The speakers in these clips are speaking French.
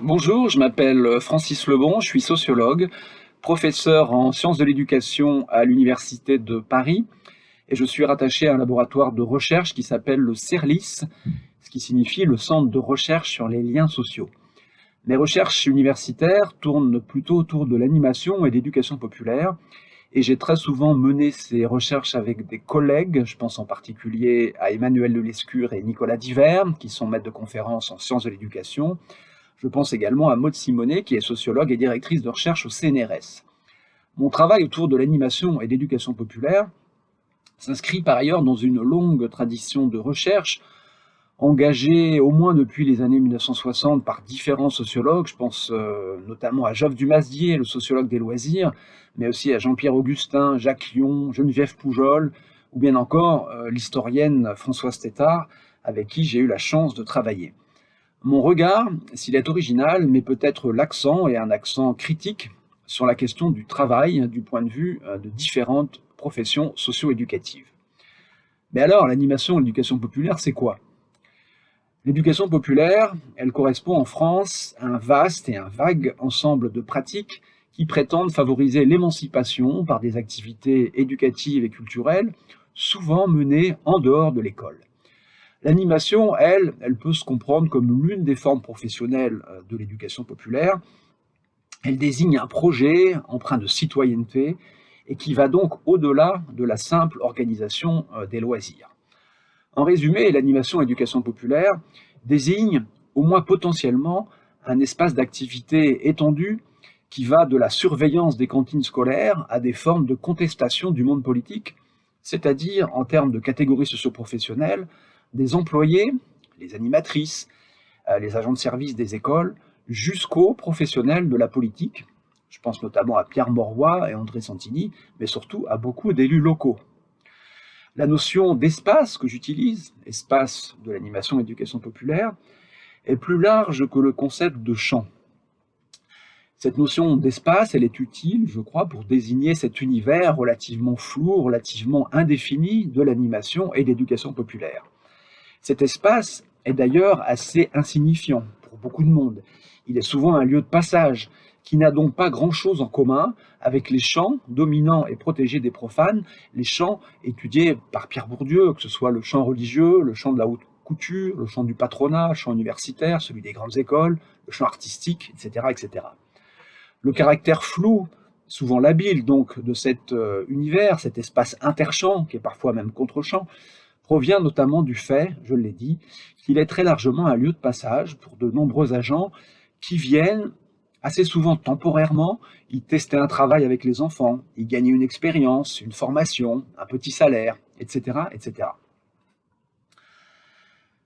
Bonjour, je m'appelle Francis Lebon, je suis sociologue, professeur en sciences de l'éducation à l'Université de Paris et je suis rattaché à un laboratoire de recherche qui s'appelle le CERLIS, ce qui signifie le Centre de recherche sur les liens sociaux. Mes recherches universitaires tournent plutôt autour de l'animation et de l'éducation populaire et j'ai très souvent mené ces recherches avec des collègues, je pense en particulier à Emmanuel Delescure et Nicolas Divert, qui sont maîtres de conférences en sciences de l'éducation. Je pense également à Maud Simonet, qui est sociologue et directrice de recherche au CNRS. Mon travail autour de l'animation et de l'éducation populaire s'inscrit par ailleurs dans une longue tradition de recherche engagée au moins depuis les années 1960 par différents sociologues. Je pense notamment à Geoffre Dumazdier, le sociologue des loisirs, mais aussi à Jean-Pierre Augustin, Jacques Lyon, Geneviève Poujol, ou bien encore l'historienne Françoise Tétart, avec qui j'ai eu la chance de travailler. Mon regard, s'il est original, met peut-être l'accent, et un accent critique, sur la question du travail du point de vue de différentes professions socio-éducatives. Mais alors, l'animation et l'éducation populaire, c'est quoi? L'éducation populaire, elle correspond en France à un vaste et un vague ensemble de pratiques qui prétendent favoriser l'émancipation par des activités éducatives et culturelles, souvent menées en dehors de l'école. L'animation, elle peut se comprendre comme l'une des formes professionnelles de l'éducation populaire. Elle désigne un projet empreint de citoyenneté et qui va donc au-delà de la simple organisation des loisirs. En résumé, l'animation et l'éducation populaire désigne, au moins potentiellement, un espace d'activité étendu qui va de la surveillance des cantines scolaires à des formes de contestation du monde politique, c'est-à-dire en termes de catégories socioprofessionnelles, des employés, les animatrices, les agents de service des écoles, jusqu'aux professionnels de la politique. Je pense notamment à Pierre Mauroy et André Santini, mais surtout à beaucoup d'élus locaux. La notion d'espace que j'utilise, espace de l'animation et de l'éducation populaire, est plus large que le concept de champ. Cette notion d'espace, elle est utile, je crois, pour désigner cet univers relativement flou, relativement indéfini de l'animation et de l'éducation populaire. Cet espace est d'ailleurs assez insignifiant pour beaucoup de monde. Il est souvent un lieu de passage qui n'a donc pas grand-chose en commun avec les champs dominants et protégés des profanes, les champs étudiés par Pierre Bourdieu, que ce soit le champ religieux, le champ de la haute couture, le champ du patronat, le champ universitaire, celui des grandes écoles, le champ artistique, etc., etc. Le caractère flou, souvent labile donc, de cet univers, cet espace interchamp, qui est parfois même contre-champ, provient notamment du fait, je l'ai dit, qu'il est très largement un lieu de passage pour de nombreux agents qui viennent, assez souvent temporairement, y tester un travail avec les enfants, y gagner une expérience, une formation, un petit salaire, etc., etc.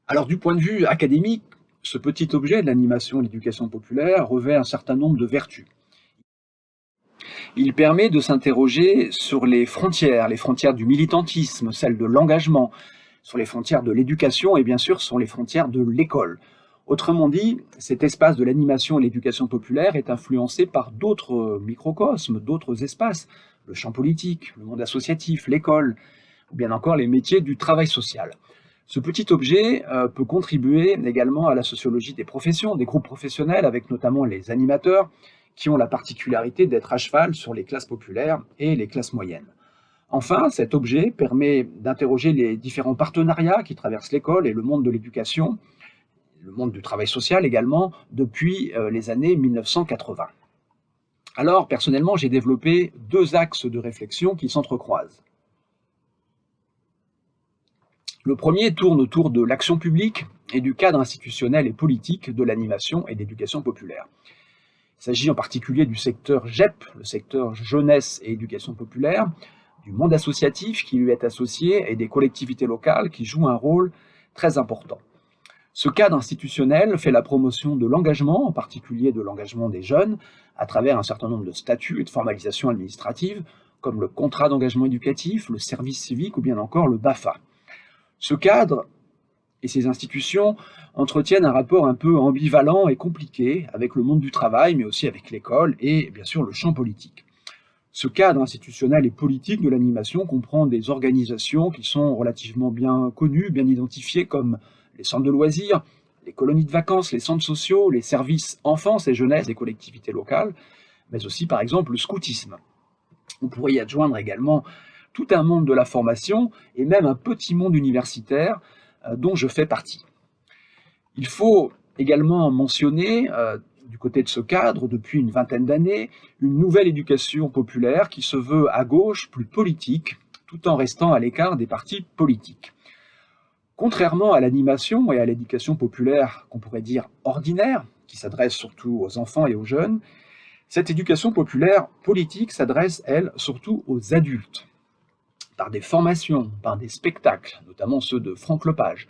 Alors du point de vue académique, ce petit objet de l'animation et de l'éducation populaire revêt un certain nombre de vertus. Il permet de s'interroger sur les frontières du militantisme, celles de l'engagement, sur les frontières de l'éducation et bien sûr sur les frontières de l'école. Autrement dit, cet espace de l'animation et l'éducation populaire est influencé par d'autres microcosmes, d'autres espaces, le champ politique, le monde associatif, l'école, ou bien encore les métiers du travail social. Ce petit objet peut contribuer également à la sociologie des professions, des groupes professionnels, avec notamment les animateurs, qui ont la particularité d'être à cheval sur les classes populaires et les classes moyennes. Enfin, cet objet permet d'interroger les différents partenariats qui traversent l'école et le monde de l'éducation, le monde du travail social également, depuis les années 1980. Alors, personnellement, j'ai développé deux axes de réflexion qui s'entrecroisent. Le premier tourne autour de l'action publique et du cadre institutionnel et politique de l'animation et de l'éducation populaire. Il s'agit en particulier du secteur GEP, le secteur jeunesse et éducation populaire, du monde associatif qui lui est associé et des collectivités locales qui jouent un rôle très important. Ce cadre institutionnel fait la promotion de l'engagement, en particulier de l'engagement des jeunes, à travers un certain nombre de statuts et de formalisations administratives, comme le contrat d'engagement éducatif, le service civique ou bien encore le BAFA. Ce cadre et ces institutions entretiennent un rapport un peu ambivalent et compliqué avec le monde du travail, mais aussi avec l'école et bien sûr le champ politique. Ce cadre institutionnel et politique de l'animation comprend des organisations qui sont relativement bien connues, bien identifiées, comme les centres de loisirs, les colonies de vacances, les centres sociaux, les services enfance et jeunesse des collectivités locales, mais aussi par exemple le scoutisme. On pourrait y adjoindre également tout un monde de la formation et même un petit monde universitaire dont je fais partie. Il faut également mentionner, du côté de ce cadre, depuis une vingtaine d'années, une nouvelle éducation populaire qui se veut à gauche, plus politique, tout en restant à l'écart des partis politiques. Contrairement à l'animation et à l'éducation populaire qu'on pourrait dire ordinaire, qui s'adresse surtout aux enfants et aux jeunes, cette éducation populaire politique s'adresse, elle, surtout aux adultes, par des formations, par des spectacles, notamment ceux de Franck Lepage.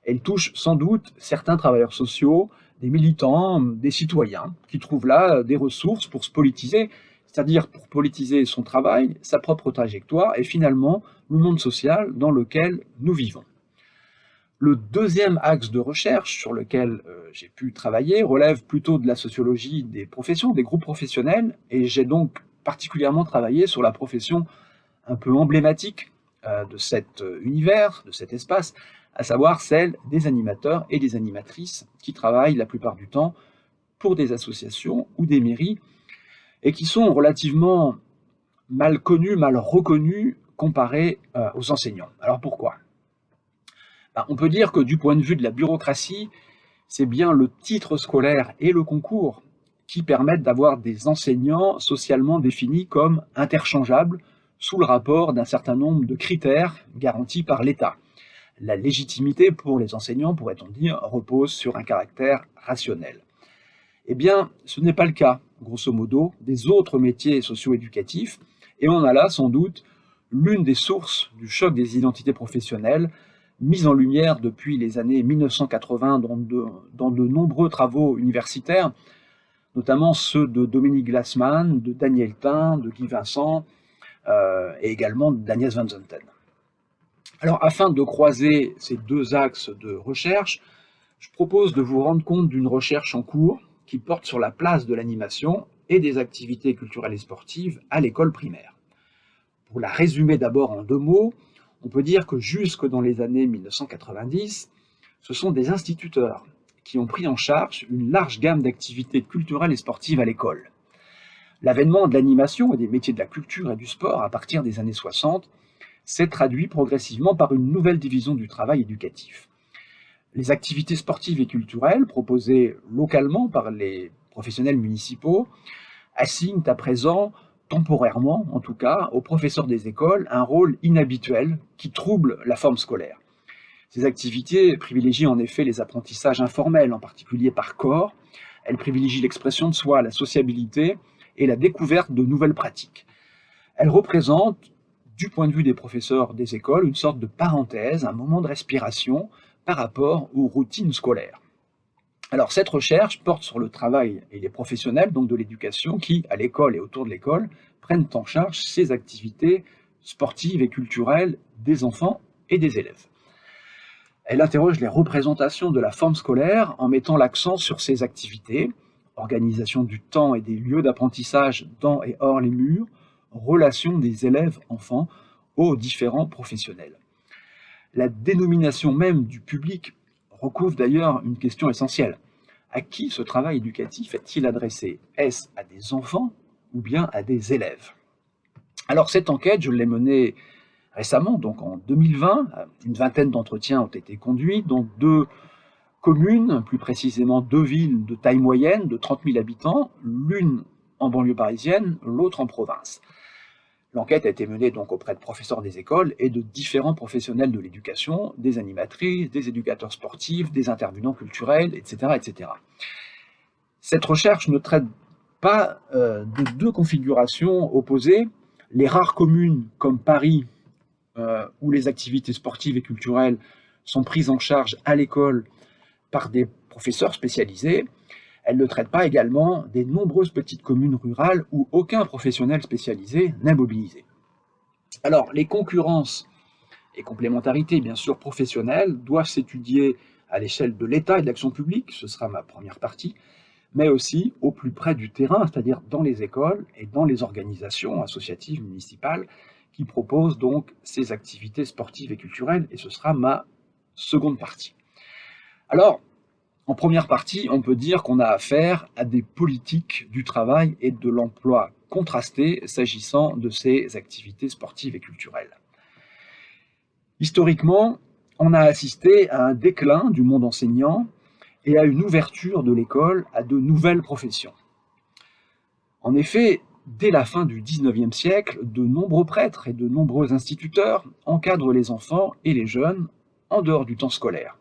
Elle touche sans doute certains travailleurs sociaux, des militants, des citoyens, qui trouvent là des ressources pour se politiser, c'est-à-dire pour politiser son travail, sa propre trajectoire et finalement le monde social dans lequel nous vivons. Le deuxième axe de recherche sur lequel j'ai pu travailler relève plutôt de la sociologie des professions, des groupes professionnels, et j'ai donc particulièrement travaillé sur la profession un peu emblématique de cet univers, de cet espace, à savoir celle des animateurs et des animatrices qui travaillent la plupart du temps pour des associations ou des mairies et qui sont relativement mal connus, mal reconnus comparés aux enseignants. Alors pourquoi? On peut dire que du point de vue de la bureaucratie, c'est bien le titre scolaire et le concours qui permettent d'avoir des enseignants socialement définis comme interchangeables sous le rapport d'un certain nombre de critères garantis par l'État. La légitimité pour les enseignants, pourrait-on dire, repose sur un caractère rationnel. Eh bien, ce n'est pas le cas, grosso modo, des autres métiers socio-éducatifs, et on a là sans doute l'une des sources du choc des identités professionnelles, mise en lumière depuis les années 1980 dans de nombreux travaux universitaires, notamment ceux de Dominique Glassman, de Daniel Thym, de Guy Vincent, et également d'Agnès van Zanten. Alors, afin de croiser ces deux axes de recherche, je propose de vous rendre compte d'une recherche en cours qui porte sur la place de l'animation et des activités culturelles et sportives à l'école primaire. Pour la résumer d'abord en 2 mots, on peut dire que jusque dans les années 1990, ce sont des instituteurs qui ont pris en charge une large gamme d'activités culturelles et sportives à l'école. L'avènement de l'animation et des métiers de la culture et du sport à partir des années 60 s'est traduit progressivement par une nouvelle division du travail éducatif. Les activités sportives et culturelles proposées localement par les professionnels municipaux assignent à présent, temporairement en tout cas, aux professeurs des écoles un rôle inhabituel qui trouble la forme scolaire. Ces activités privilégient en effet les apprentissages informels, en particulier par corps. Elles privilégient l'expression de soi, la sociabilité et la découverte de nouvelles pratiques. Elles représentent, du point de vue des professeurs des écoles, une sorte de parenthèse, un moment de respiration par rapport aux routines scolaires. Alors cette recherche porte sur le travail et les professionnels donc de l'éducation qui, à l'école et autour de l'école, prennent en charge ces activités sportives et culturelles des enfants et des élèves. Elle interroge les représentations de la forme scolaire en mettant l'accent sur ces activités, organisation du temps et des lieux d'apprentissage dans et hors les murs, relation des élèves-enfants aux différents professionnels. La dénomination même du public recouvre d'ailleurs une question essentielle. À qui ce travail éducatif est-il adressé? Est-ce à des enfants ou bien à des élèves? Alors cette enquête, je l'ai menée récemment, donc en 2020, une vingtaine d'entretiens ont été conduits dans 2 communes, plus précisément 2 villes de taille moyenne, de 30 000 habitants, l'une en banlieue parisienne, l'autre en province. L'enquête a été menée donc auprès de professeurs des écoles et de différents professionnels de l'éducation, des animatrices, des éducateurs sportifs, des intervenants culturels, etc. etc. Cette recherche ne traite pas de 2 configurations opposées. Les rares communes comme Paris, où les activités sportives et culturelles sont prises en charge à l'école par des professeurs spécialisés, elle ne traite pas également des nombreuses petites communes rurales où aucun professionnel spécialisé n'est mobilisé. Alors, les concurrences et complémentarités, bien sûr, professionnelles, doivent s'étudier à l'échelle de l'État et de l'action publique, ce sera ma première partie, mais aussi au plus près du terrain, c'est-à-dire dans les écoles et dans les organisations associatives municipales qui proposent donc ces activités sportives et culturelles, et ce sera ma seconde partie. Alors, En première partie, on peut dire qu'on a affaire à des politiques du travail et de l'emploi contrastées s'agissant de ces activités sportives et culturelles. Historiquement, on a assisté à un déclin du monde enseignant et à une ouverture de l'école à de nouvelles professions. En effet, dès la fin du XIXe siècle, de nombreux prêtres et de nombreux instituteurs encadrent les enfants et les jeunes en dehors du temps scolaire.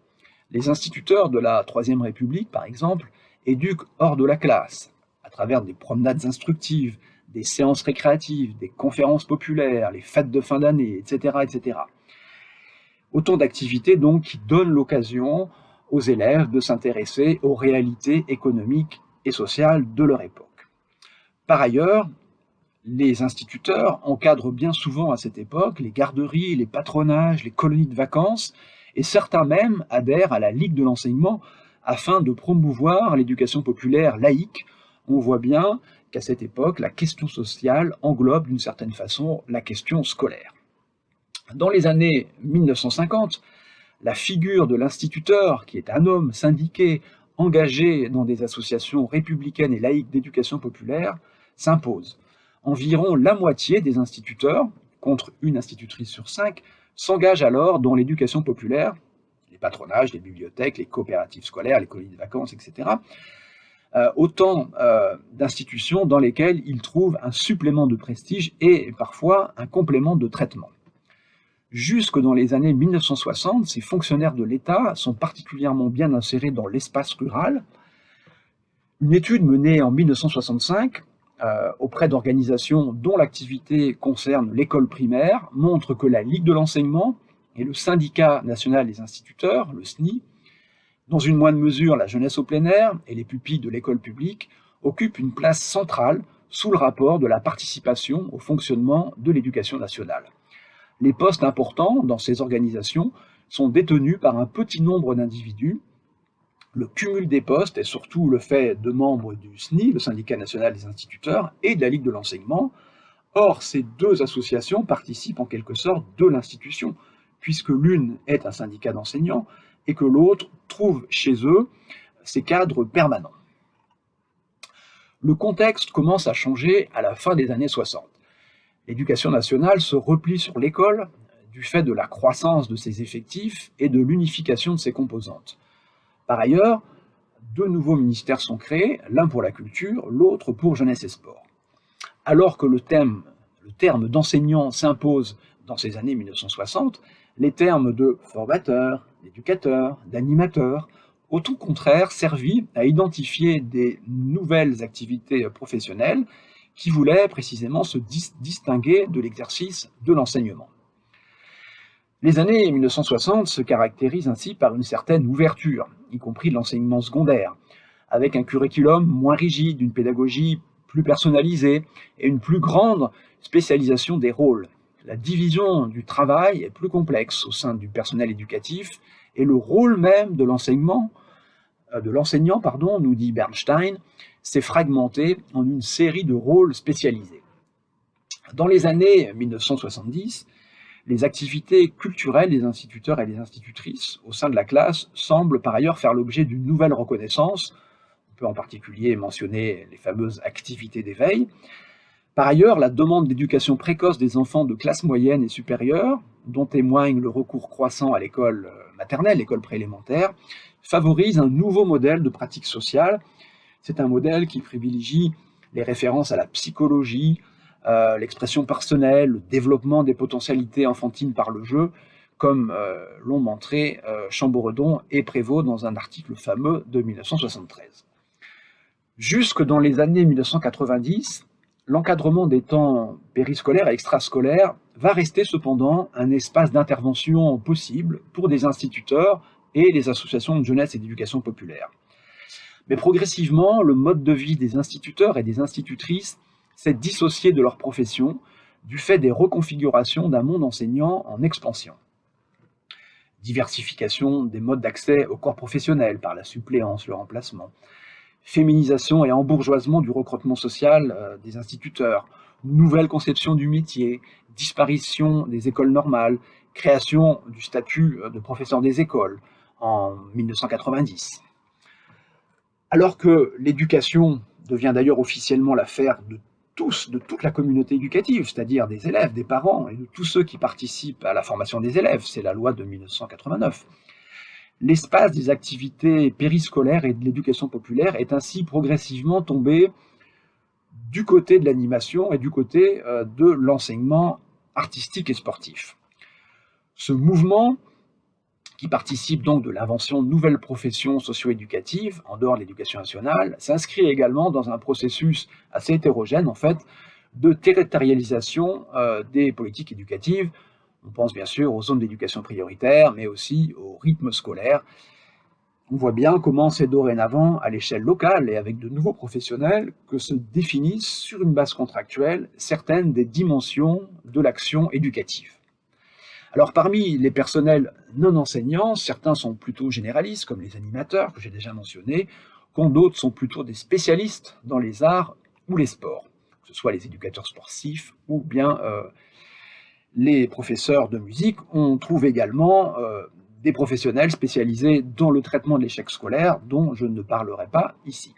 Les instituteurs de la Troisième République, par exemple, éduquent hors de la classe, à travers des promenades instructives, des séances récréatives, des conférences populaires, les fêtes de fin d'année, etc., etc. Autant d'activités donc qui donnent l'occasion aux élèves de s'intéresser aux réalités économiques et sociales de leur époque. Par ailleurs, les instituteurs encadrent bien souvent à cette époque les garderies, les patronages, les colonies de vacances, et certains même adhèrent à la Ligue de l'enseignement afin de promouvoir l'éducation populaire laïque. On voit bien qu'à cette époque, la question sociale englobe d'une certaine façon la question scolaire. Dans les années 1950, la figure de l'instituteur, qui est un homme syndiqué, engagé dans des associations républicaines et laïques d'éducation populaire, s'impose. Environ la moitié des instituteurs, contre une institutrice sur 5, s'engagent alors dans l'éducation populaire, les patronages, les bibliothèques, les coopératives scolaires, les colonies de vacances, etc. Autant d'institutions dans lesquelles ils trouvent un supplément de prestige et parfois un complément de traitement. Jusque dans les années 1960, ces fonctionnaires de l'État sont particulièrement bien insérés dans l'espace rural. Une étude menée en 1965 auprès d'organisations dont l'activité concerne l'école primaire montre que la Ligue de l'enseignement et le Syndicat national des instituteurs, le SNI, dans une moindre mesure la jeunesse au plein air et les pupilles de l'école publique, occupent une place centrale sous le rapport de la participation au fonctionnement de l'éducation nationale. Les postes importants dans ces organisations sont détenus par un petit nombre d'individus. Le cumul des postes est surtout le fait de membres du SNI, le Syndicat national des instituteurs, et de la Ligue de l'enseignement. Or, ces deux associations participent en quelque sorte de l'institution, puisque l'une est un syndicat d'enseignants et que l'autre trouve chez eux ses cadres permanents. Le contexte commence à changer à la fin des années 60. L'éducation nationale se replie sur l'école du fait de la croissance de ses effectifs et de l'unification de ses composantes. Par ailleurs, deux nouveaux ministères sont créés, l'un pour la culture, l'autre pour jeunesse et sport. Alors que le terme d'enseignant s'impose dans ces années 1960, les termes de formateur, d'éducateur, d'animateur ont au contraire servi à identifier des nouvelles activités professionnelles qui voulaient précisément se distinguer de l'exercice de l'enseignement. Les années 1960 se caractérisent ainsi par une certaine ouverture, y compris de l'enseignement secondaire, avec un curriculum moins rigide, une pédagogie plus personnalisée et une plus grande spécialisation des rôles. La division du travail est plus complexe au sein du personnel éducatif et le rôle même de l'enseignant, nous dit Bernstein, s'est fragmenté en une série de rôles spécialisés. Dans les années 1970, les activités culturelles des instituteurs et des institutrices au sein de la classe semblent par ailleurs faire l'objet d'une nouvelle reconnaissance. On peut en particulier mentionner les fameuses activités d'éveil. Par ailleurs, la demande d'éducation précoce des enfants de classe moyenne et supérieure, dont témoigne le recours croissant à l'école maternelle, l'école préélémentaire, favorise un nouveau modèle de pratique sociale. C'est un modèle qui privilégie les références à la psychologie, l'expression personnelle, le développement des potentialités enfantines par le jeu, comme l'ont montré Chamboredon et Prévost dans un article fameux de 1973. Jusque dans les années 1990, l'encadrement des temps périscolaires et extrascolaires va rester cependant un espace d'intervention possible pour des instituteurs et les associations de jeunesse et d'éducation populaire. Mais progressivement, le mode de vie des instituteurs et des institutrices s'est dissocié de leur profession du fait des reconfigurations d'un monde enseignant en expansion. Diversification des modes d'accès au corps professionnel par la suppléance, le remplacement, féminisation et embourgeoisement du recrutement social des instituteurs, nouvelle conception du métier, disparition des écoles normales, création du statut de professeur des écoles en 1990. Alors que l'éducation devient d'ailleurs officiellement l'affaire de tous, de toute la communauté éducative, c'est-à-dire des élèves, des parents et de tous ceux qui participent à la formation des élèves, c'est la loi de 1989. L'espace des activités périscolaires et de l'éducation populaire est ainsi progressivement tombé du côté de l'animation et du côté de l'enseignement artistique et sportif. Ce mouvement, qui participe donc de l'invention de nouvelles professions socio-éducatives en dehors de l'éducation nationale, s'inscrit également dans un processus assez hétérogène en fait de territorialisation des politiques éducatives. On pense bien sûr aux zones d'éducation prioritaire, mais aussi au rythme scolaire. On voit bien comment c'est dorénavant à l'échelle locale et avec de nouveaux professionnels que se définissent sur une base contractuelle certaines des dimensions de l'action éducative. Alors parmi les personnels non enseignants, certains sont plutôt généralistes, comme les animateurs que j'ai déjà mentionnés, quand d'autres sont plutôt des spécialistes dans les arts ou les sports, que ce soit les éducateurs sportifs ou bien les professeurs de musique. On trouve également des professionnels spécialisés dans le traitement de l'échec scolaire, dont je ne parlerai pas ici.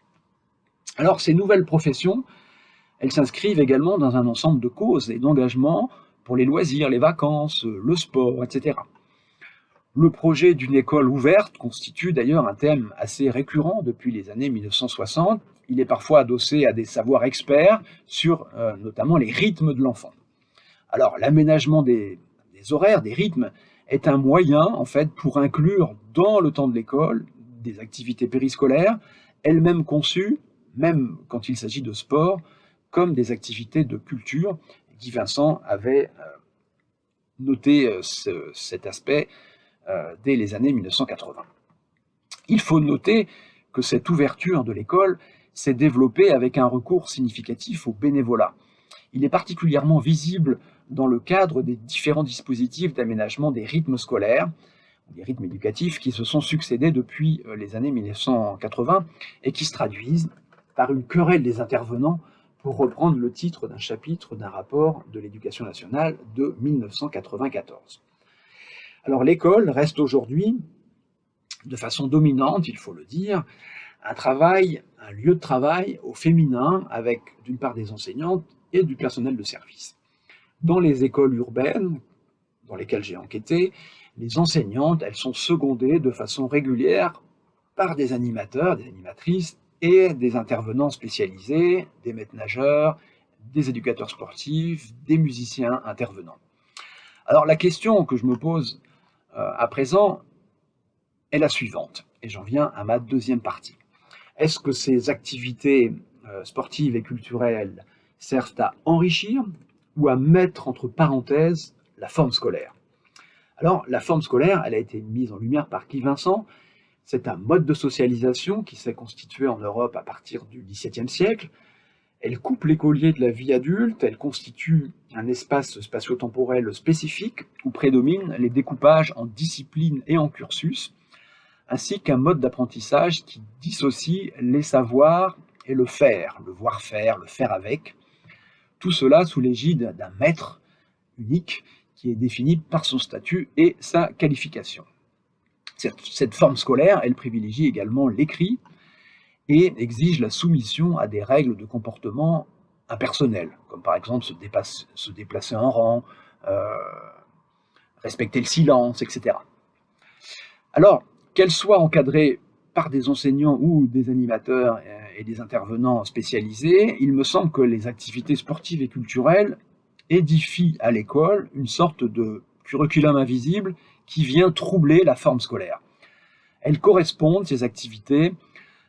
Alors ces nouvelles professions, elles s'inscrivent également dans un ensemble de causes et d'engagements pour les loisirs, les vacances, le sport, etc. Le projet d'une école ouverte constitue d'ailleurs un thème assez récurrent depuis les années 1960. Il est parfois adossé à des savoirs experts sur notamment les rythmes de l'enfant. Alors l'aménagement des horaires, des rythmes, est un moyen en fait pour inclure dans le temps de l'école des activités périscolaires, elles-mêmes conçues, même quand il s'agit de sport, comme des activités de culture. Guy Vincent avait noté cet aspect dès les années 1980. Il faut noter que cette ouverture de l'école s'est développée avec un recours significatif au bénévolat. Il est particulièrement visible dans le cadre des différents dispositifs d'aménagement des rythmes scolaires, des rythmes éducatifs qui se sont succédés depuis les années 1980 et qui se traduisent par une querelle des intervenants, pour reprendre le titre d'un chapitre d'un rapport de l'Éducation nationale de 1994. Alors l'école reste aujourd'hui, de façon dominante, il faut le dire, un lieu de travail au féminin avec d'une part des enseignantes et du personnel de service. Dans les écoles urbaines, dans lesquelles j'ai enquêté, les enseignantes, elles sont secondées de façon régulière par des animateurs, des animatrices et des intervenants spécialisés, des maîtres-nageurs, des éducateurs sportifs, des musiciens intervenants. Alors la question que je me pose à présent est la suivante, et j'en viens à ma deuxième partie. Est-ce que ces activités sportives et culturelles servent à enrichir ou à mettre entre parenthèses la forme scolaire? Alors, la forme scolaire, elle a été mise en lumière par Guy Vincent. C'est un mode de socialisation qui s'est constitué en Europe à partir du XVIIe siècle. Elle coupe l'écolier de la vie adulte, elle constitue un espace spatio-temporel spécifique où prédominent les découpages en disciplines et en cursus, ainsi qu'un mode d'apprentissage qui dissocie les savoirs et le faire, le voir-faire, le faire avec. Tout cela sous l'égide d'un maître unique qui est défini par son statut et sa qualification. Cette forme scolaire, elle privilégie également l'écrit et exige la soumission à des règles de comportement impersonnelles, comme par exemple se déplacer en rang, respecter le silence, etc. Alors, qu'elle soit encadrée par des enseignants ou des animateurs et des intervenants spécialisés, il me semble que les activités sportives et culturelles édifient à l'école une sorte de curriculum invisible qui vient troubler la forme scolaire. Elles correspondent, ces activités,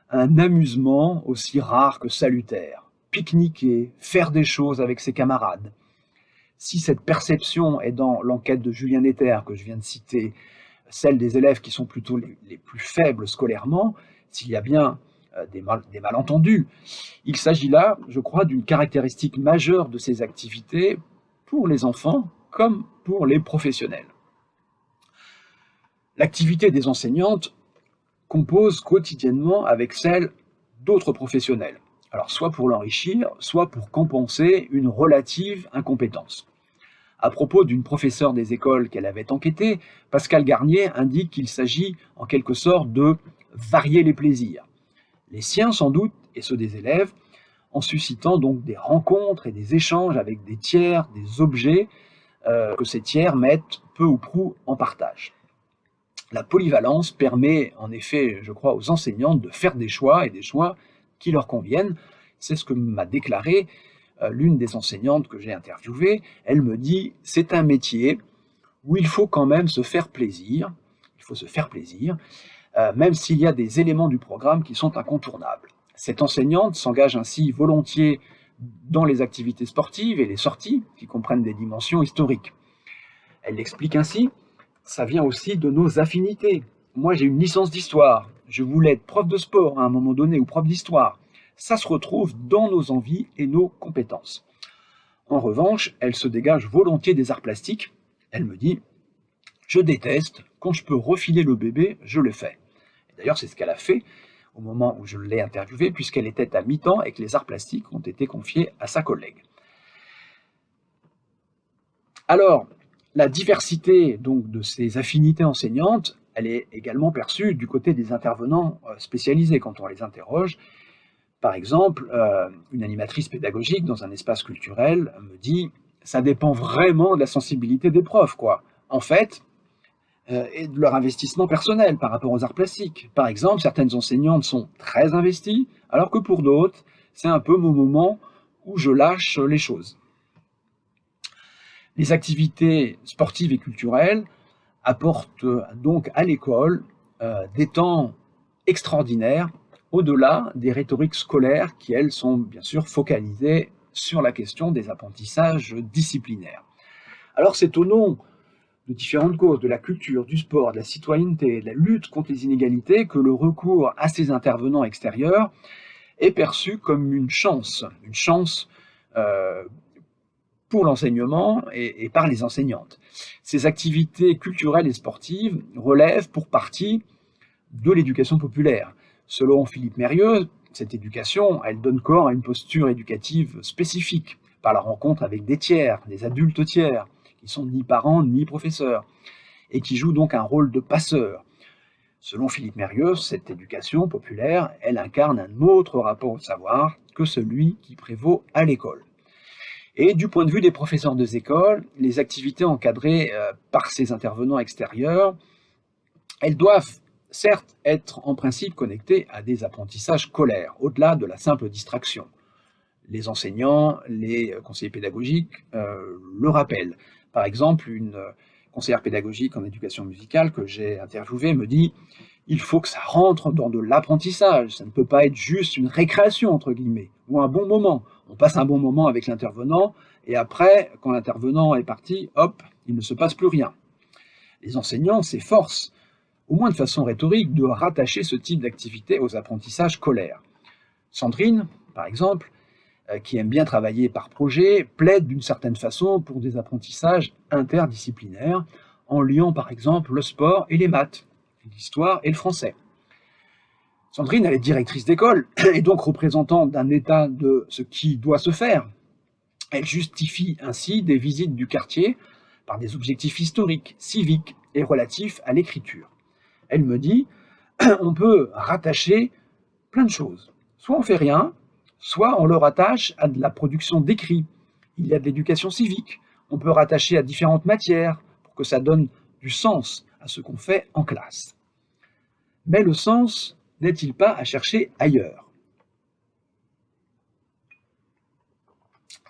à un amusement aussi rare que salutaire, pique-niquer, faire des choses avec ses camarades. Si cette perception est dans l'enquête de Julien Netter que je viens de citer, celle des élèves qui sont plutôt les plus faibles scolairement, s'il y a bien des malentendus, il s'agit là, je crois, d'une caractéristique majeure de ces activités pour les enfants comme pour les professionnels. L'activité des enseignantes compose quotidiennement avec celle d'autres professionnels, alors soit pour l'enrichir, soit pour compenser une relative incompétence. À propos d'une professeure des écoles qu'elle avait enquêtée, Pascal Garnier indique qu'il s'agit en quelque sorte de varier les plaisirs. les siens sans doute et ceux des élèves, en suscitant donc des rencontres et des échanges avec des tiers, des objets que ces tiers mettent peu ou prou en partage. La polyvalence permet en effet, je crois, aux enseignantes de faire des choix et des choix qui leur conviennent. C'est ce que m'a déclaré l'une des enseignantes que j'ai interviewées. Elle me dit « c'est un métier où il faut quand même se faire plaisir, il faut se faire plaisir, même s'il y a des éléments du programme qui sont incontournables. » Cette enseignante s'engage ainsi volontiers dans les activités sportives et les sorties qui comprennent des dimensions historiques. Elle l'explique ainsi, ça vient aussi de nos affinités. Moi j'ai une licence d'histoire, je voulais être prof de sport à un moment donné ou prof d'histoire. Ça se retrouve dans nos envies et nos compétences. En revanche, elle se dégage volontiers des arts plastiques. Elle me dit « je déteste, quand je peux refiler le bébé, je le fais ». D'ailleurs, c'est ce qu'elle a fait au moment où je l'ai interviewée, puisqu'elle était à mi-temps et que les arts plastiques ont été confiés à sa collègue. Alors, la diversité donc, de ces affinités enseignantes, elle est également perçue du côté des intervenants spécialisés quand on les interroge. Par exemple, une animatrice pédagogique dans un espace culturel me dit « ça dépend vraiment de la sensibilité des profs, quoi. En fait, et de leur investissement personnel par rapport aux arts plastiques. Par exemple, certaines enseignantes sont très investies, alors que pour d'autres, c'est un peu mon moment où je lâche les choses. » Les activités sportives et culturelles apportent donc à l'école des temps extraordinaires, au-delà des rhétoriques scolaires qui, elles, sont bien sûr focalisées sur la question des apprentissages disciplinaires. Alors c'est au nom de différentes causes, de la culture, du sport, de la citoyenneté, de la lutte contre les inégalités, que le recours à ces intervenants extérieurs est perçu comme une chance pour l'enseignement et par les enseignantes. Ces activités culturelles et sportives relèvent pour partie de l'éducation populaire. Selon Philippe Mérieux, cette éducation, elle donne corps à une posture éducative spécifique, par la rencontre avec des tiers, des adultes tiers, qui sont ni parents ni professeurs, et qui jouent donc un rôle de passeur. Selon Philippe Mérieux, cette éducation populaire, elle incarne un autre rapport au savoir que celui qui prévaut à l'école. Et du point de vue des professeurs des écoles, les activités encadrées par ces intervenants extérieurs, elles doivent certes être en principe connectées à des apprentissages scolaires, au-delà de la simple distraction. Les enseignants, les conseillers pédagogiques le rappellent. Par exemple, une conseillère pédagogique en éducation musicale que j'ai interviewée me dit « il faut que ça rentre dans de l'apprentissage, ça ne peut pas être juste une récréation, entre guillemets, ou un bon moment. On passe un bon moment avec l'intervenant, et après, quand l'intervenant est parti, hop, il ne se passe plus rien. » Les enseignants s'efforcent, au moins de façon rhétorique, de rattacher ce type d'activité aux apprentissages scolaires. Sandrine, par exemple, qui aime bien travailler par projet, plaide d'une certaine façon pour des apprentissages interdisciplinaires, en liant par exemple le sport et les maths, l'histoire et le français. Sandrine, elle est directrice d'école, et donc représentante d'un état de ce qui doit se faire. Elle justifie ainsi des visites du quartier par des objectifs historiques, civiques et relatifs à l'écriture. Elle me dit, on peut rattacher plein de choses. Soit on fait rien, soit on le rattache à de la production d'écrits. Il y a de l'éducation civique. On peut rattacher à différentes matières pour que ça donne du sens à ce qu'on fait en classe. Mais le sens n'est-il pas à chercher ailleurs?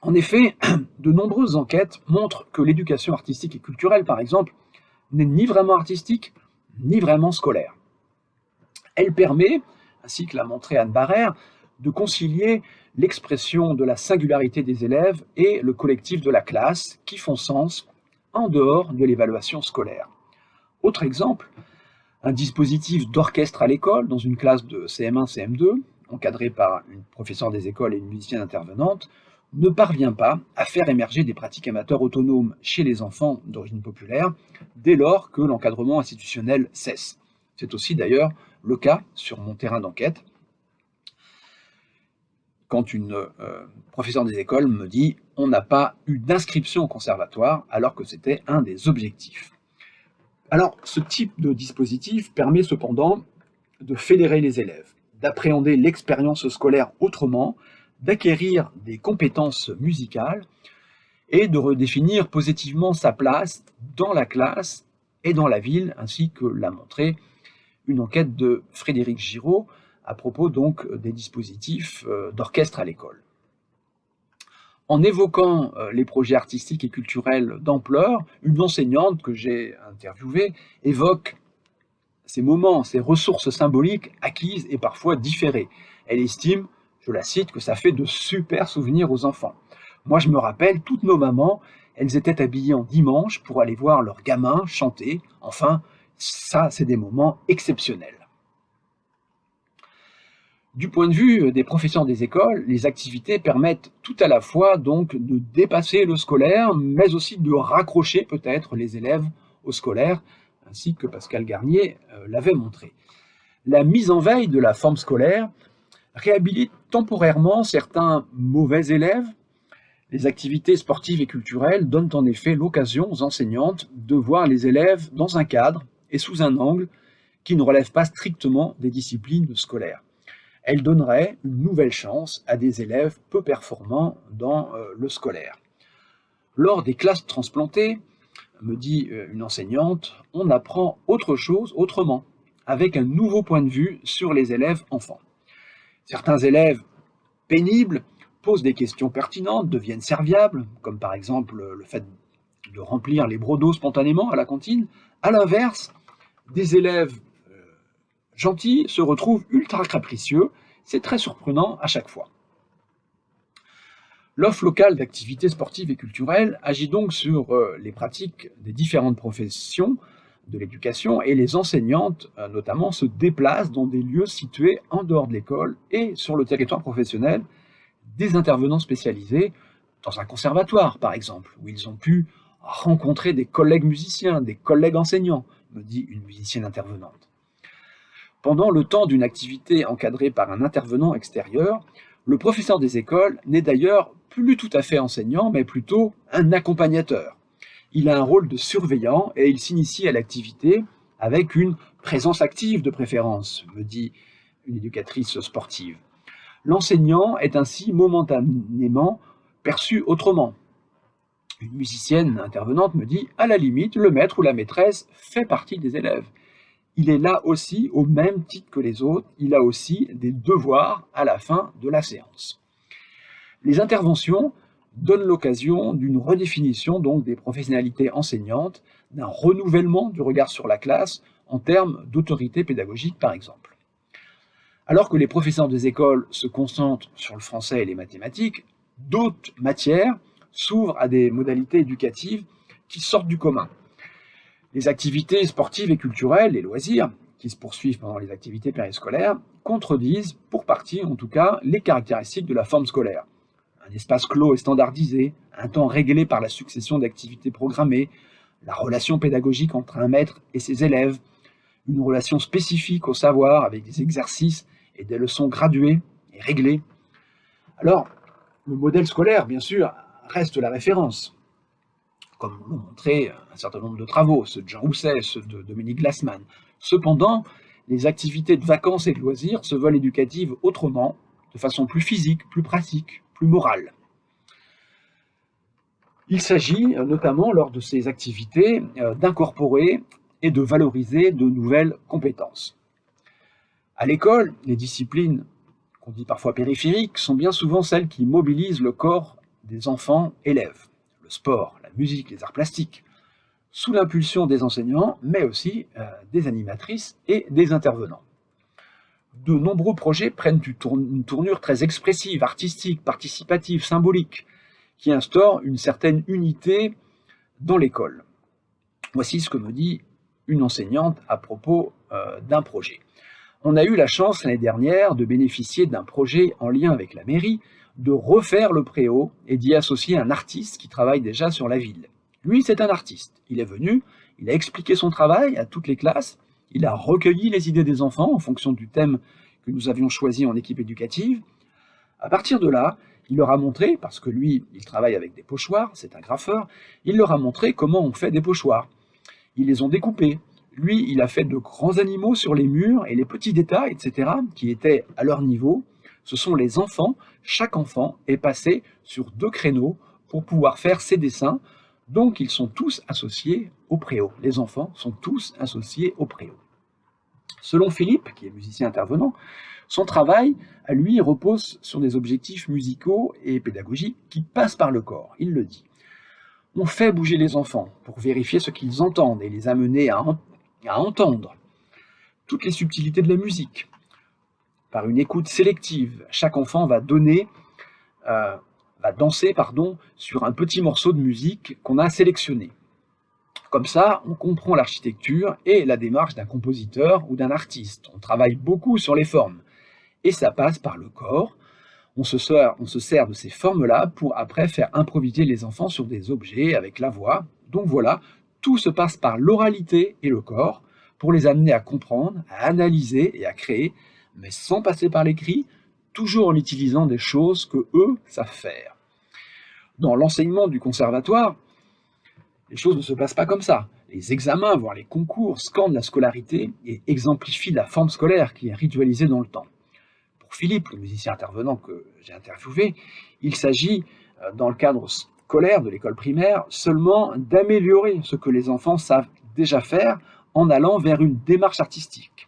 En effet, de nombreuses enquêtes montrent que l'éducation artistique et culturelle, par exemple, n'est ni vraiment artistique, ni vraiment scolaire. Elle permet, ainsi que l'a montré Anne Barrère, de concilier l'expression de la singularité des élèves et le collectif de la classe qui font sens en dehors de l'évaluation scolaire. Autre exemple, un dispositif d'orchestre à l'école dans une classe de CM1, CM2, encadré par une professeure des écoles et une musicienne intervenante, ne parvient pas à faire émerger des pratiques amateurs autonomes chez les enfants d'origine populaire dès lors que l'encadrement institutionnel cesse. C'est aussi d'ailleurs le cas sur mon terrain d'enquête, quand une professeure des écoles me dit « on n'a pas eu d'inscription au conservatoire » alors que c'était un des objectifs. Alors, ce type de dispositif permet cependant de fédérer les élèves, d'appréhender l'expérience scolaire autrement, d'acquérir des compétences musicales et de redéfinir positivement sa place dans la classe et dans la ville, ainsi que l'a montré une enquête de Frédéric Giraud à propos donc des dispositifs d'orchestre à l'école. En évoquant les projets artistiques et culturels d'ampleur, une enseignante que j'ai interviewée évoque ces moments, ces ressources symboliques acquises et parfois différées. Elle estime, je la cite, que ça fait de super souvenirs aux enfants. Moi, je me rappelle, toutes nos mamans, elles étaient habillées en dimanche pour aller voir leurs gamins chanter. Enfin, ça, c'est des moments exceptionnels. Du point de vue des professeurs des écoles, les activités permettent tout à la fois donc de dépasser le scolaire, mais aussi de raccrocher peut-être les élèves au scolaire, ainsi que Pascal Garnier l'avait montré. La mise en veille de la forme scolaire réhabilite temporairement certains mauvais élèves. Les activités sportives et culturelles donnent en effet l'occasion aux enseignantes de voir les élèves dans un cadre et sous un angle qui ne relève pas strictement des disciplines scolaires. Elle donnerait une nouvelle chance à des élèves peu performants dans le scolaire. Lors des classes transplantées, me dit une enseignante, on apprend autre chose autrement, avec un nouveau point de vue sur les élèves enfants. Certains élèves pénibles posent des questions pertinentes, deviennent serviables, comme par exemple le fait de remplir les brodos spontanément à la cantine. À l'inverse, des élèves gentils se retrouvent ultra capricieux. C'est très surprenant à chaque fois. L'offre locale d'activités sportives et culturelles agit donc sur les pratiques des différentes professions de l'éducation et les enseignantes, notamment, se déplacent dans des lieux situés en dehors de l'école et sur le territoire professionnel, des intervenants spécialisés dans un conservatoire, par exemple, où ils ont pu rencontrer des collègues musiciens, des collègues enseignants, me dit une musicienne intervenante. Pendant le temps d'une activité encadrée par un intervenant extérieur, le professeur des écoles n'est d'ailleurs plus tout à fait enseignant, mais plutôt un accompagnateur. Il a un rôle de surveillant et il s'initie à l'activité avec une présence active de préférence, me dit une éducatrice sportive. L'enseignant est ainsi momentanément perçu autrement. Une musicienne intervenante me dit, à la limite, le maître ou la maîtresse fait partie des élèves. Il est là aussi, au même titre que les autres, il a aussi des devoirs à la fin de la séance. Les interventions donnent l'occasion d'une redéfinition donc des professionnalités enseignantes, d'un renouvellement du regard sur la classe en termes d'autorité pédagogique par exemple. Alors que les professeurs des écoles se concentrent sur le français et les mathématiques, d'autres matières s'ouvrent à des modalités éducatives qui sortent du commun. Les activités sportives et culturelles, les loisirs, qui se poursuivent pendant les activités périscolaires, contredisent, pour partie en tout cas, les caractéristiques de la forme scolaire. Un espace clos et standardisé, un temps réglé par la succession d'activités programmées, la relation pédagogique entre un maître et ses élèves, une relation spécifique au savoir avec des exercices et des leçons graduées et réglées. Alors, le modèle scolaire, bien sûr, reste la référence, comme l'ont montré un certain nombre de travaux, ceux de Jean Housset, ceux de Dominique Glassman. Cependant, les activités de vacances et de loisirs se veulent éducatives autrement, de façon plus physique, plus pratique, plus morale. Il s'agit notamment, lors de ces activités, d'incorporer et de valoriser de nouvelles compétences. À l'école, les disciplines, qu'on dit parfois périphériques, sont bien souvent celles qui mobilisent le corps des enfants élèves. Le sport, la musique, les arts plastiques, sous l'impulsion des enseignants, mais aussi des animatrices et des intervenants. De nombreux projets prennent une tournure très expressive, artistique, participative, symbolique, qui instaure une certaine unité dans l'école. Voici ce que me dit une enseignante à propos d'un projet. On a eu la chance l'année dernière de bénéficier d'un projet en lien avec la mairie, de refaire le préau et d'y associer un artiste qui travaille déjà sur la ville. Lui, c'est un artiste. Il est venu, il a expliqué son travail à toutes les classes, il a recueilli les idées des enfants en fonction du thème que nous avions choisi en équipe éducative. À partir de là, il leur a montré, parce que lui, il travaille avec des pochoirs, c'est un graffeur, il leur a montré comment on fait des pochoirs. Ils les ont découpés, Lui, il a fait de grands animaux sur les murs et les petits détails, etc., qui étaient à leur niveau. Ce sont les enfants. Chaque enfant est passé sur 2 créneaux pour pouvoir faire ses dessins. Donc, ils sont tous associés au préau. Les enfants sont tous associés au préau. Selon Philippe, qui est musicien intervenant, son travail, à lui, repose sur des objectifs musicaux et pédagogiques qui passent par le corps. Il le dit. On fait bouger les enfants pour vérifier ce qu'ils entendent et les amener à entendre toutes les subtilités de la musique. Par une écoute sélective, chaque enfant va danser sur un petit morceau de musique qu'on a sélectionné. Comme ça, on comprend l'architecture et la démarche d'un compositeur ou d'un artiste. On travaille beaucoup sur les formes. Et ça passe par le corps. On se sert de ces formes-là pour après faire improviser les enfants sur des objets avec la voix. Donc voilà, tout se passe par l'oralité et le corps pour les amener à comprendre, à analyser et à créer, mais sans passer par l'écrit, toujours en utilisant des choses que eux savent faire. Dans l'enseignement du conservatoire, les choses ne se passent pas comme ça. Les examens, voire les concours, scandent la scolarité et exemplifient la forme scolaire qui est ritualisée dans le temps. Pour Philippe, le musicien intervenant que j'ai interviewé, il s'agit, dans le cadre scolaire de l'école primaire, seulement d'améliorer ce que les enfants savent déjà faire en allant vers une démarche artistique.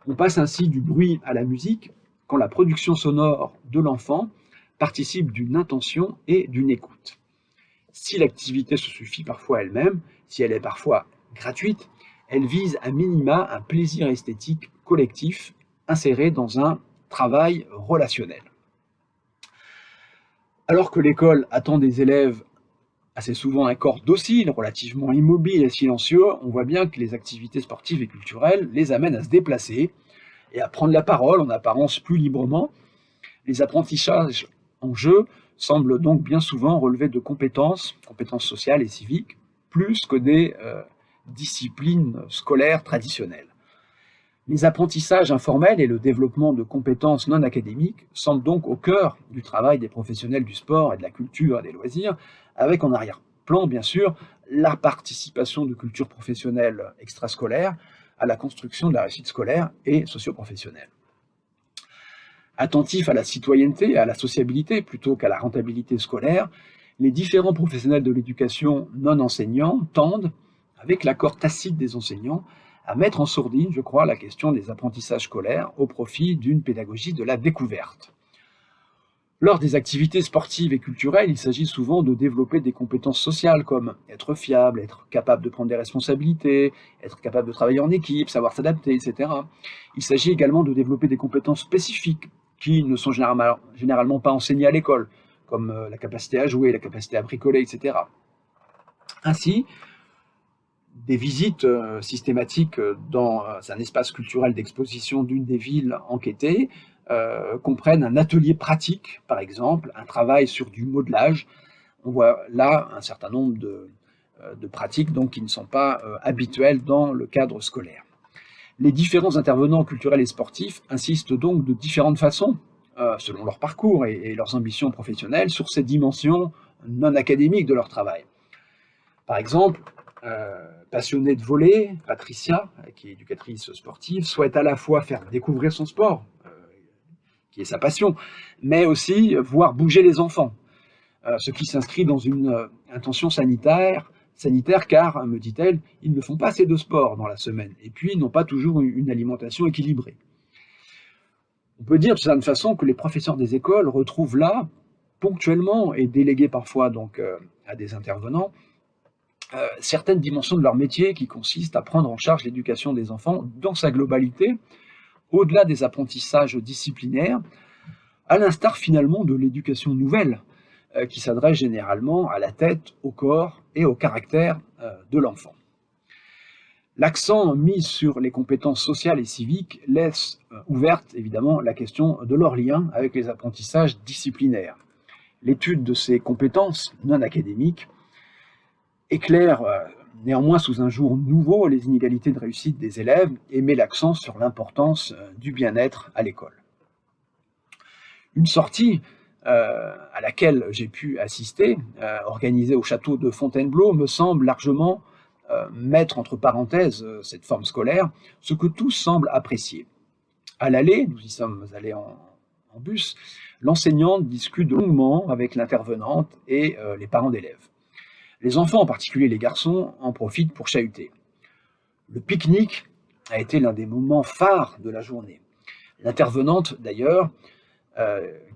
On passe ainsi du bruit à la musique quand la production sonore de l'enfant participe d'une intention et d'une écoute. Si l'activité se suffit parfois elle-même, si elle est parfois gratuite, elle vise à minima un plaisir esthétique collectif inséré dans un travail relationnel. Alors que l'école attend des élèves assez souvent un corps docile, relativement immobile et silencieux, on voit bien que les activités sportives et culturelles les amènent à se déplacer et à prendre la parole en apparence plus librement. Les apprentissages en jeu semblent donc bien souvent relever de compétences sociales et civiques, plus que des disciplines scolaires traditionnelles. Les apprentissages informels et le développement de compétences non académiques semblent donc au cœur du travail des professionnels du sport et de la culture et des loisirs, avec en arrière-plan, bien sûr, la participation de culture professionnelle extrascolaire à la construction de la réussite scolaire et socio-professionnelle. Attentifs à la citoyenneté et à la sociabilité plutôt qu'à la rentabilité scolaire, les différents professionnels de l'éducation non enseignants tendent, avec l'accord tacite des enseignants, à mettre en sourdine, je crois, la question des apprentissages scolaires au profit d'une pédagogie de la découverte. Lors des activités sportives et culturelles, il s'agit souvent de développer des compétences sociales comme être fiable, être capable de prendre des responsabilités, être capable de travailler en équipe, savoir s'adapter, etc. Il s'agit également de développer des compétences spécifiques qui ne sont généralement pas enseignées à l'école, comme la capacité à jouer, la capacité à bricoler, etc. Ainsi, des visites systématiques dans un espace culturel d'exposition d'une des villes enquêtées comprennent un atelier pratique, par exemple, un travail sur du modelage. On voit là un certain nombre de pratiques donc, qui ne sont pas habituelles dans le cadre scolaire. Les différents intervenants culturels et sportifs insistent donc de différentes façons, selon leur parcours et leurs ambitions professionnelles, sur ces dimensions non académiques de leur travail. Par exemple, passionnée de volley, Patricia, qui est éducatrice sportive, souhaite à la fois faire découvrir son sport, qui est sa passion, mais aussi voir bouger les enfants, ce qui s'inscrit dans une intention sanitaire car, me dit-elle, ils ne font pas assez de sport dans la semaine, et puis ils n'ont pas toujours une alimentation équilibrée. On peut dire de certaine façon que les professeurs des écoles retrouvent là, ponctuellement, et délégués parfois donc à des intervenants, certaines dimensions de leur métier qui consistent à prendre en charge l'éducation des enfants dans sa globalité, au-delà des apprentissages disciplinaires, à l'instar finalement de l'éducation nouvelle, qui s'adresse généralement à la tête, au corps et au caractère de l'enfant. L'accent mis sur les compétences sociales et civiques laisse ouverte évidemment la question de leur lien avec les apprentissages disciplinaires. L'étude de ces compétences non académiques éclaire néanmoins sous un jour nouveau les inégalités de réussite des élèves et met l'accent sur l'importance du bien-être à l'école. Une sortie à laquelle j'ai pu assister, organisée au château de Fontainebleau, me semble largement mettre entre parenthèses cette forme scolaire, ce que tous semblent apprécier. À l'aller, nous y sommes allés en bus, l'enseignante discute longuement avec l'intervenante et les parents d'élèves. Les enfants, en particulier les garçons, en profitent pour chahuter. Le pique-nique a été l'un des moments phares de la journée. L'intervenante, d'ailleurs,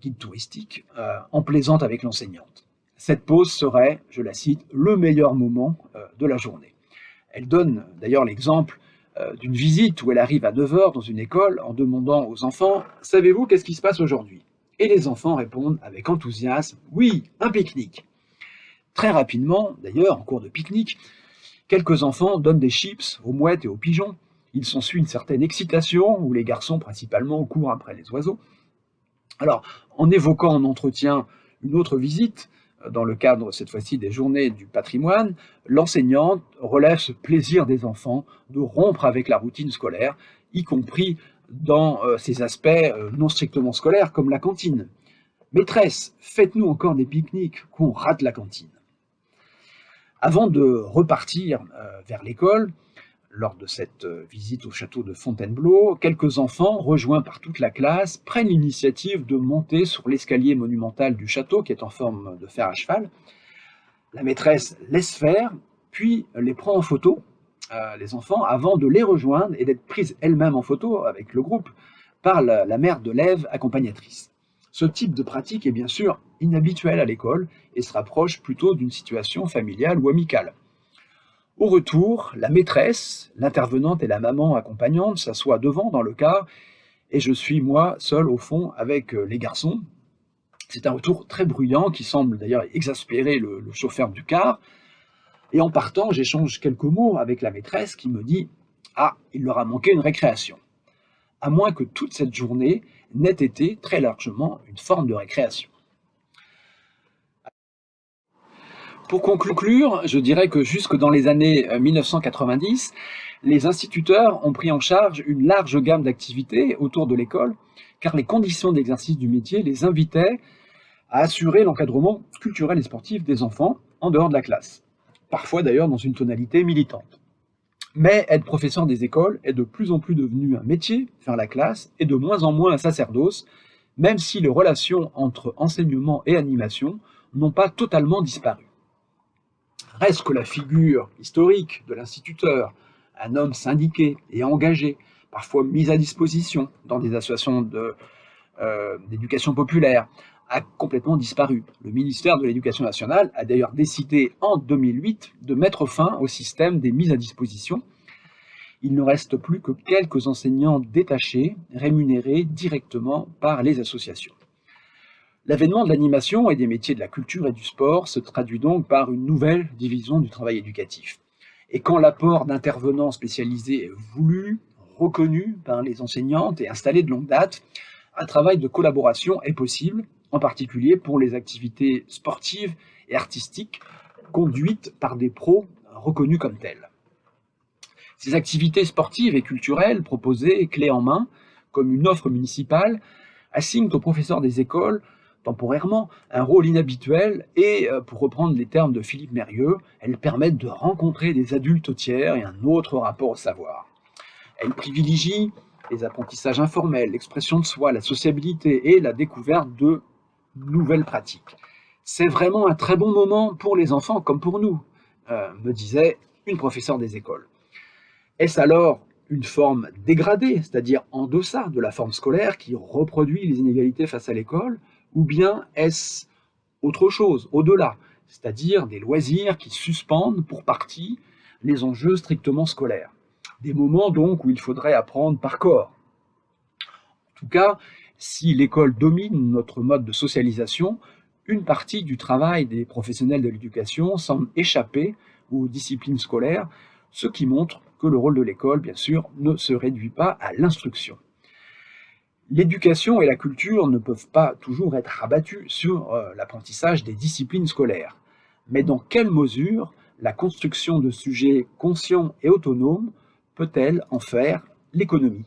guide touristique, en plaisante avec l'enseignante. Cette pause serait, je la cite, le meilleur moment de la journée. Elle donne d'ailleurs l'exemple d'une visite où elle arrive à 9 h dans une école en demandant aux enfants « Savez-vous qu'est-ce qui se passe aujourd'hui ?» Et les enfants répondent avec enthousiasme « Oui, un pique-nique !» Très rapidement, d'ailleurs, en cours de pique-nique, quelques enfants donnent des chips aux mouettes et aux pigeons. Il s'ensuit une certaine excitation où les garçons principalement courent après les oiseaux. Alors, en évoquant en entretien une autre visite, dans le cadre cette fois-ci des journées du patrimoine, l'enseignante relève ce plaisir des enfants de rompre avec la routine scolaire, y compris dans ces aspects non strictement scolaires comme la cantine. Maîtresse, faites-nous encore des pique-niques, qu'on rate la cantine. Avant de repartir vers l'école, lors de cette visite au château de Fontainebleau, quelques enfants, rejoints par toute la classe, prennent l'initiative de monter sur l'escalier monumental du château, qui est en forme de fer à cheval. La maîtresse laisse faire, puis les prend en photo, les enfants, avant de les rejoindre et d'être prise elle-même en photo avec le groupe par la mère de l'élève accompagnatrice. Ce type de pratique est bien sûr inhabituel à l'école et se rapproche plutôt d'une situation familiale ou amicale. Au retour, la maîtresse, l'intervenante et la maman accompagnante s'assoient devant dans le car et je suis moi seul au fond avec les garçons. C'est un retour très bruyant qui semble d'ailleurs exaspérer le chauffeur du car. Et en partant, j'échange quelques mots avec la maîtresse qui me dit « Ah, il leur a manqué une récréation », à moins que toute cette journée n'ait été très largement une forme de récréation. Pour conclure, je dirais que jusque dans les années 1990, les instituteurs ont pris en charge une large gamme d'activités autour de l'école, car les conditions d'exercice du métier les invitaient à assurer l'encadrement culturel et sportif des enfants en dehors de la classe, parfois d'ailleurs dans une tonalité militante. Mais être professeur des écoles est de plus en plus devenu un métier, faire la classe, et de moins en moins un sacerdoce, même si les relations entre enseignement et animation n'ont pas totalement disparu. Reste que la figure historique de l'instituteur, un homme syndiqué et engagé, parfois mis à disposition dans des associations d'éducation populaire, a complètement disparu. Le ministère de l'Éducation nationale a d'ailleurs décidé en 2008 de mettre fin au système des mises à disposition. Il ne reste plus que quelques enseignants détachés, rémunérés directement par les associations. L'avènement de l'animation et des métiers de la culture et du sport se traduit donc par une nouvelle division du travail éducatif. Et quand l'apport d'intervenants spécialisés est voulu, reconnu par les enseignantes et installé de longue date, un travail de collaboration est possible, en particulier pour les activités sportives et artistiques conduites par des pros reconnus comme tels. Ces activités sportives et culturelles proposées clé en main, comme une offre municipale, assignent aux professeurs des écoles temporairement un rôle inhabituel et, pour reprendre les termes de Philippe Mérieux, elles permettent de rencontrer des adultes tiers et un autre rapport au savoir. Elles privilégient les apprentissages informels, l'expression de soi, la sociabilité et la découverte de nouvelles pratiques. C'est vraiment un très bon moment pour les enfants comme pour nous, me disait une professeure des écoles. Est-ce alors une forme dégradée, c'est-à-dire en deçà de la forme scolaire qui reproduit les inégalités face à l'école, ou bien est-ce autre chose, au-delà, c'est-à-dire des loisirs qui suspendent pour partie les enjeux strictement scolaires. Des moments donc où il faudrait apprendre par corps. En tout cas, si l'école domine notre mode de socialisation, une partie du travail des professionnels de l'éducation semble échapper aux disciplines scolaires, ce qui montre que le rôle de l'école, bien sûr, ne se réduit pas à l'instruction. L'éducation et la culture ne peuvent pas toujours être rabattues sur l'apprentissage des disciplines scolaires. Mais dans quelle mesure la construction de sujets conscients et autonomes peut-elle en faire l'économie ?